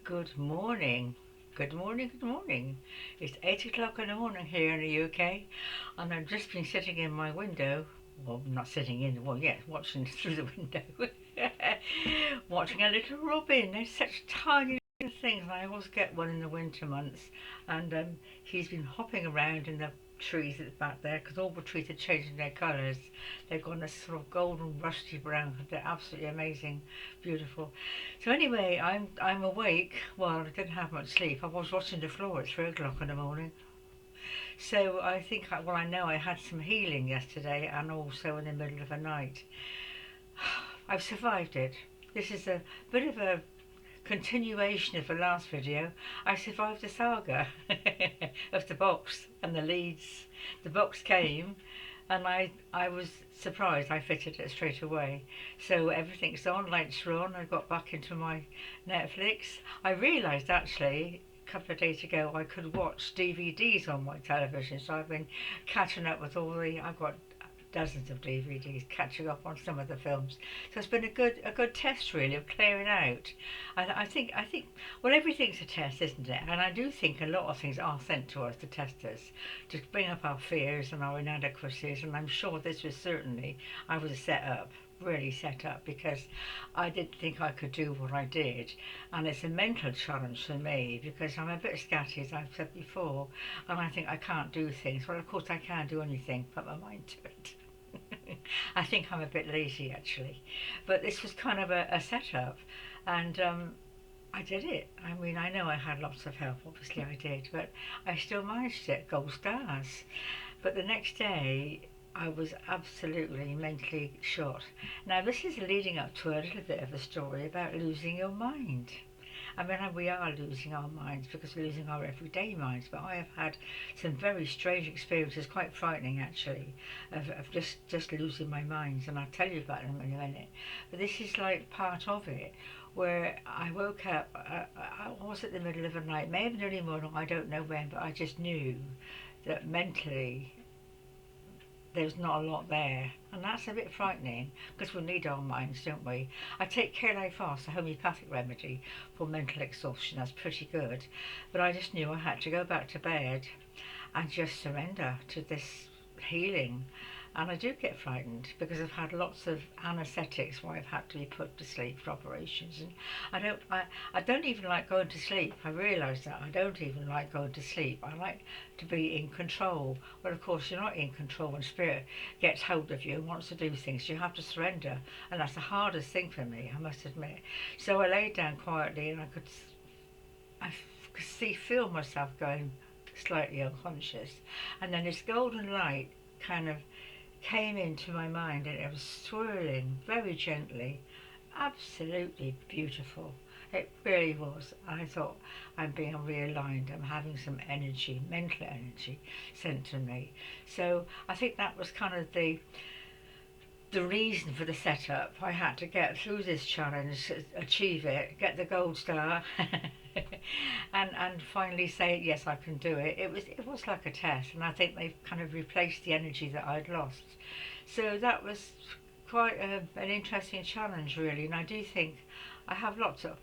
Good morning. Good morning, good morning. It's 8 o'clock in the morning here in the UK, and I've just been sitting in my window. Well, not sitting in, well, yes, watching through the window. Watching a little robin. They're such tiny little things, and I always get one in the winter months. And he's been hopping around in the trees at the back there because all the trees are changing their colours. They've gone a sort of golden rusty brown. They're absolutely amazing, beautiful. So anyway, I'm awake. Well, I didn't have much sleep. I was watching the floor at 3 o'clock in the morning. So I think, well, I know I had some healing yesterday and also in the middle of the night. I've survived it. This is a bit of a continuation of the last video. I survived the saga of the box and the leads. The box came and I was surprised. I fitted it straight away. So everything's on, lights are on. I got back into my Netflix. I realised actually a couple of days ago I could watch DVDs on my television. So I've been catching up with I've got dozens of DVDs, catching up on some of the films. So it's been a good test really of clearing out. I think well, everything's a test, isn't it? And I do think a lot of things are sent to us to test us, to bring up our fears and our inadequacies. And I'm sure this was certainly, I was set up, really set up, because I didn't think I could do what I did. And it's a mental challenge for me because I'm a bit scatty, as I've said before, and I think I can't do things. Well, of course I can't do anything, put my mind to it. I think I'm a bit lazy actually, but this was kind of a setup, and I did it. I mean, I know I had lots of help, obviously I did, but I still managed it, gold stars. But the next day, I was absolutely mentally shot. Now, this is leading up to a little bit of a story about losing your mind. I mean, we are losing our minds because we're losing our everyday minds. But I have had some very strange experiences, quite frightening actually, of just losing my mind. And I'll tell you about them in a minute. But this is like part of it, where I woke up. I was at the middle of the night, maybe early morning, I don't know when, but I just knew that mentally there's not a lot there. And that's a bit frightening because we need our minds, don't we? I take Care Life Fast, a homeopathic remedy for mental exhaustion. That's pretty good. But I just knew I had to go back to bed and just surrender to this healing. And I do get frightened because I've had lots of anaesthetics where I've had to be put to sleep for operations, and I don't even like going to sleep. I realise that I don't even like going to sleep. I like to be in control. Well, of course, you're not in control when spirit gets hold of you and wants to do things. You have to surrender, and that's the hardest thing for me, I must admit. So I laid down quietly, and feel myself going slightly unconscious, and then this golden light kind of came into my mind and it was swirling very gently. Absolutely beautiful. It really was. I thought, I'm being realigned. I'm having some energy, mental energy sent to me. So I think that was kind of the reason for the setup. I had to get through this challenge, achieve it, get the gold star, and finally say yes, I can do it. It was like a test, and I think they've kind of replaced the energy that I'd lost. So that was quite an interesting challenge, really. And I do think I have lots of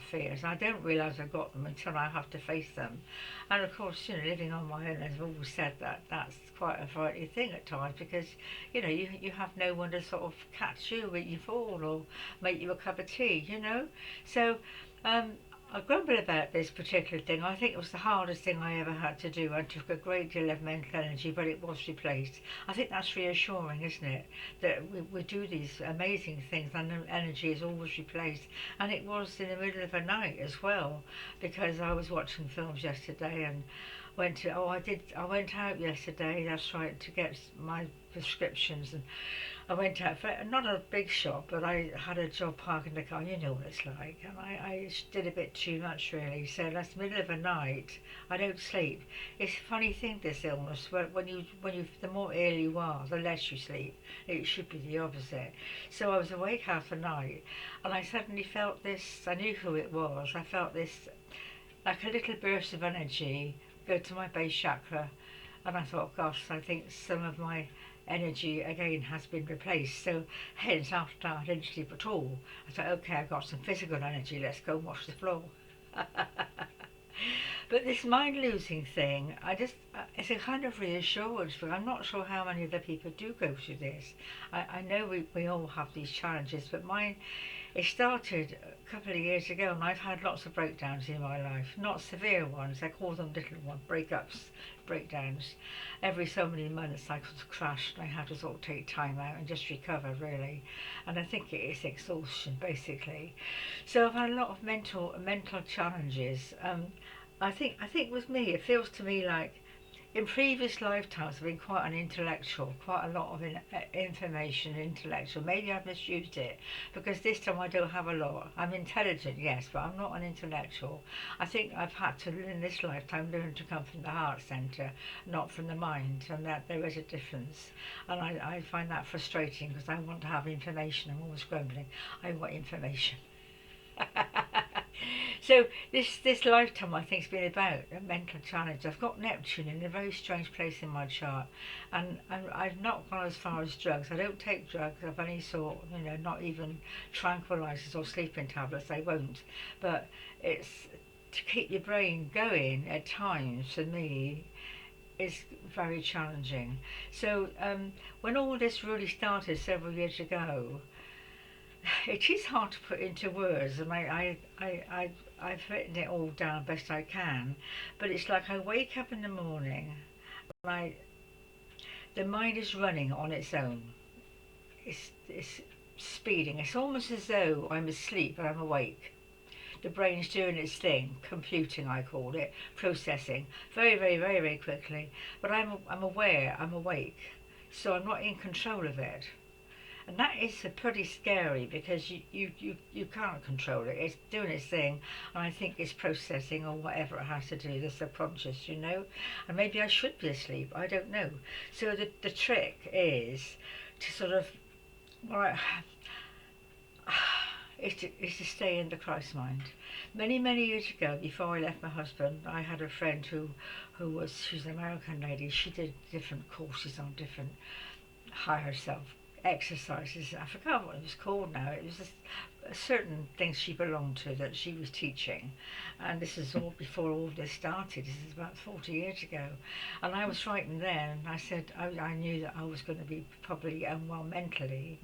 fears. I don't realise I've got them until I have to face them. And of course, living on my own, as I've always said, that's quite a frightening thing at times because you have no one to sort of catch you when you fall or make you a cup of tea. So um, I grumble about this particular thing. I think it was the hardest thing I ever had to do and took a great deal of mental energy, but it was replaced. I think that's reassuring, isn't it? That we do these amazing things and the energy is always replaced. And it was in the middle of the night as well, because I was watching films yesterday and I went out yesterday, that's right, to get my prescriptions, and I went out for not a big shop, but I had a job parking the car. You know what it's like, and I just did a bit too much really. So that's the middle of the night. I don't sleep. It's a funny thing, this illness. When you the more ill you are, the less you sleep. It should be the opposite. So I was awake half the night, and I suddenly felt this. I knew who it was. I felt this like a little burst of energy go to my base chakra, and I thought, gosh, I think some of my energy again has been replaced. So hence after I didn't sleep at all, I thought, okay, I've got some physical energy, let's go and wash the floor. But this mind losing thing, it's a kind of reassurance, but I'm not sure how many other people do go through this. I know we all have these challenges, but mine, it started a couple of years ago, and I've had lots of breakdowns in my life. Not severe ones, I call them little ones, breakups, breakdowns. Every so many months I sort of crash and I have to sort of take time out and just recover, really. And I think it is exhaustion, basically. So I've had a lot of mental challenges. I think with me, it feels to me like in previous lifetimes I've been quite an intellectual, quite a lot of information, intellectual. Maybe I've misused it because this time I don't have a lot. I'm intelligent, yes, but I'm not an intellectual. I think I've had to, in this lifetime, learn to come from the heart centre, not from the mind, and that there is a difference. And I find that frustrating because I want to have information. I'm always grumbling. I want information. So this lifetime I think has been about a mental challenge. I've got Neptune in a very strange place in my chart, and I've not gone as far as drugs. I don't take drugs of any sort, not even tranquilizers or sleeping tablets. I won't. But it's to keep your brain going at times for me is very challenging. So when all this really started several years ago, it is hard to put into words, and I've written it all down best I can. But it's like I wake up in the morning, and the mind is running on its own. It's speeding. It's almost as though I'm asleep, but I'm awake. The brain's doing its thing, computing I call it, processing, very, very, very, very quickly. But I'm aware, I'm awake, so I'm not in control of it. And that is pretty scary because you can't control it. It's doing its thing, and I think it's processing or whatever it has to do, the subconscious. And maybe I should be asleep, I don't know. So the trick is to sort of, well, is to stay in the Christ mind. Many, many years ago, before I left my husband, I had a friend she's an American lady. She did different courses on different higher self exercises. I forgot what it was called now. It was just certain things she belonged to that she was teaching, and this is all before all this started. This is about 40 years ago, and I was frightened then. I said I knew that I was going to be probably unwell mentally.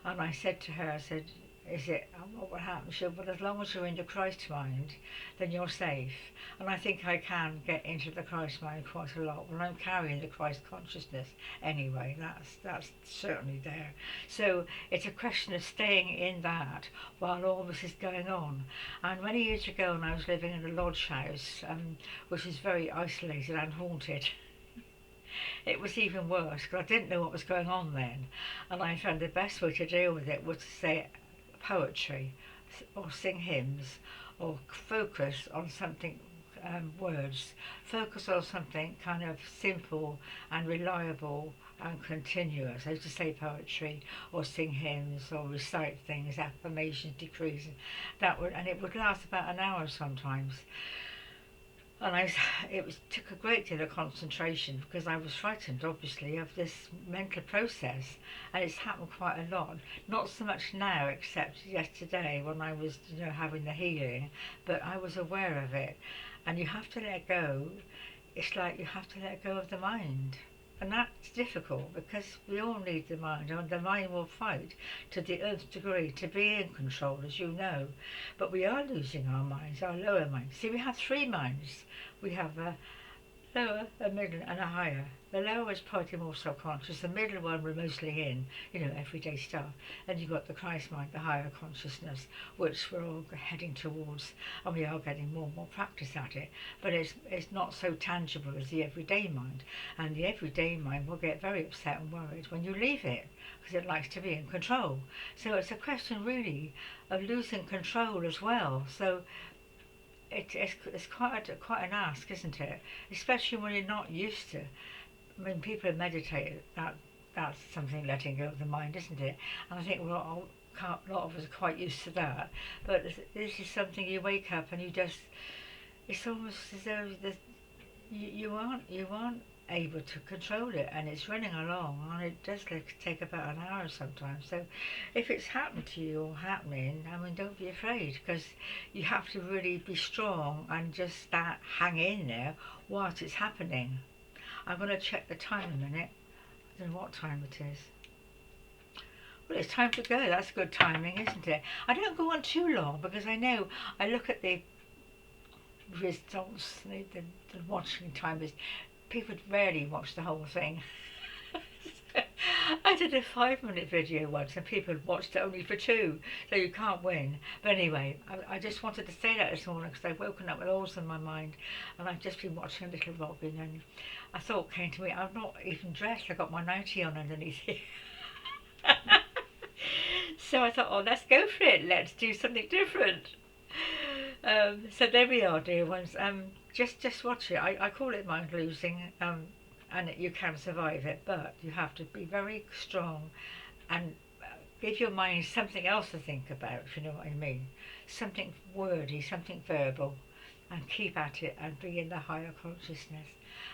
And I said to her, I said, is it, what will happen? She said, well, as long as you're in the Christ mind, then you're safe. And I think I can get into the Christ mind quite a lot when I'm carrying the Christ consciousness anyway. That's certainly there. So it's a question of staying in that while all this is going on. And many years ago, when I was living in a lodge house, which is very isolated and haunted, it was even worse because I didn't know what was going on then. And I found the best way to deal with it was to say poetry or sing hymns or focus on something, words, focus on something kind of simple and reliable and continuous. I used to say poetry or sing hymns or recite things, affirmations, decrees. And it would last about an hour sometimes. And took a great deal of concentration because I was frightened, obviously, of this mental process, and it's happened quite a lot. Not so much now, except yesterday when I was, having the healing, but I was aware of it. And you have to let go. It's like you have to let go of the mind. And that's difficult because we all need the mind, and the mind will fight to the nth degree to be in control, as you know. But we are losing our minds, our lower minds. See, we have three minds. We have a lower, a middle, and a higher. The lower is probably more subconscious. The middle one we're mostly in, everyday stuff. And you've got the Christ mind, the higher consciousness, which we're all heading towards, and we are getting more and more practice at it. But it's not so tangible as the everyday mind. And the everyday mind will get very upset and worried when you leave it, because it likes to be in control. So it's a question really of losing control as well. So it's quite an ask, isn't it? Especially when you're not used to. I mean, people meditate. That's something letting go of the mind, isn't it? And I think a lot of us are quite used to that. But this is something you wake up and you just. It's almost as though you aren't able to control it, and it's running along, and it does take about an hour sometimes. So if it's happened to you or happening, I mean, don't be afraid, because you have to really be strong and just start hanging in there whilst it's happening. I'm going to check the time a minute. I don't know what time it is. Well, it's time to go. That's good timing, isn't it? I don't go on too long because I know I look at the results, the watching time is people rarely watch the whole thing. I did a 5 minute video once and people watched it only for 2, so you can't win. But anyway, I just wanted to say that this morning because I've woken up with all in my mind and I've just been watching a little Robin, and a thought came to me, I'm not even dressed, I got my nightie on underneath here. So I thought, oh, let's go for it, let's do something different. So there we are, dear ones. Just watch it. I call it mind losing, and you can survive it, but you have to be very strong and give your mind something else to think about, if you know what I mean. Something wordy, something verbal, and keep at it and be in the higher consciousness.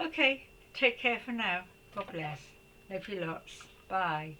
Okay, take care for now. God bless. Love you lots. Bye.